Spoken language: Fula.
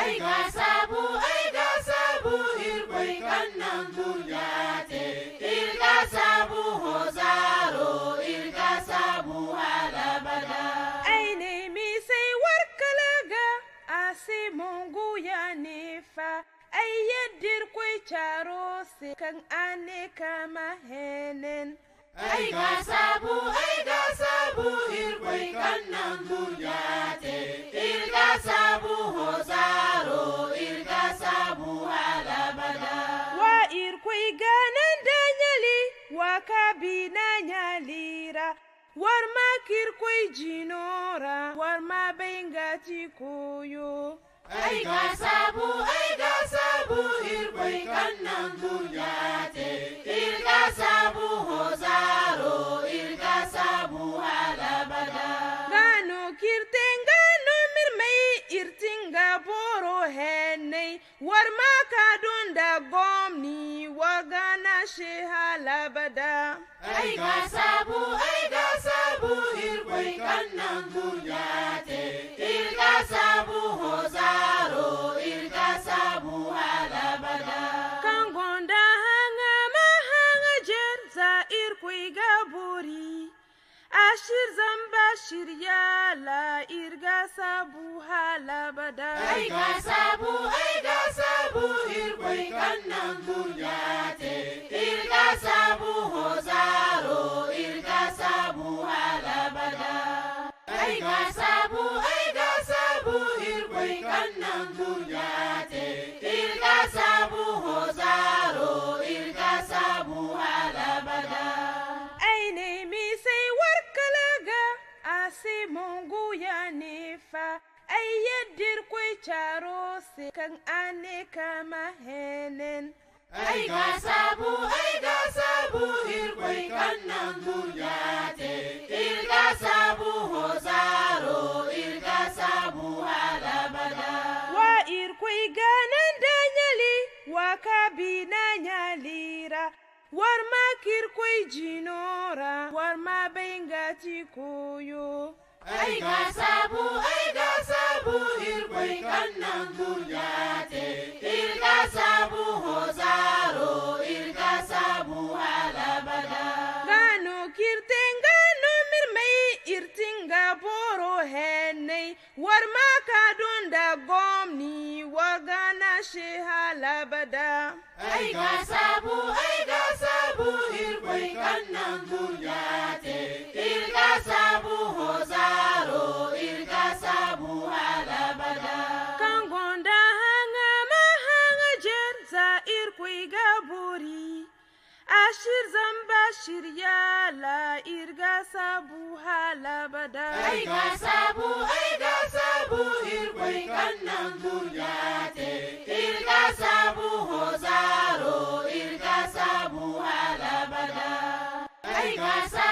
Aiga sabu irkoi kanang dunyate. Irga sabu hozaro, irga sabu halabada. Aine mi sai warkalaga, ase mongu ya nefa. Ayyadir kwai charo se kan ane kama henen. Aiga sabu irkoi kanang dunyate. Irga sabu hozaro, irga sabu halabada. Wa irkwai ganan danyali, wa kabina nyalira. War ma kirkwai jinora, war ma bengati koyo. Aiga sabu irkoi kanang dunyate. Irga sabu hozaro, irga sabu halabada. Gano kirtenga no mirmei irtinga boro henei. War ma kadunda gomni, wagana shehalabada. Aiga sabu irkoi kanang dunyate. Irga sabu hozaro, irga sabu halabada. Kangonda hanga mahanga jerza irkwai gabori. Ashir zamba shiryala irga sabu halabada. Aiga sabu irkoi kanang dunyate. Irga sabu hozaro, irga sabu halabada. Aiga sabu irkoi kanang dunyate. Irga sabu hozaro, irga sabu halabada. Aine mi sai warkalaga, ase mongu ya nefa. Ayyadir kwai charo se kan ane kama henen. Aiga sabu irkoi kanang dunyate. Irga sabu hozaro, irga sabu halabada. Wa irkwai ganan danyali, wa kabina nyalira. War ma kirkwai jinora, war ma bengati koyo. Aiga sabu irkoi kanang dunyate. Irga sabu hozaro, irga sabu halabada. Gano kirtenga no mirmei irtinga boro henei. War ma kadunda gomni, wagana shehalabada. Aiga sabu irkoi kanang dunyate. Irga sabu hozaro, irga sabu halabada. Kangonda hanga mahanga jerza irkwai gabori. Ashir zamba shiryala irga sabu halabada. Aiga sabu irkoi kanang dunyate. Irga sabu hozaro, irga sabu halabada. Aiga sabu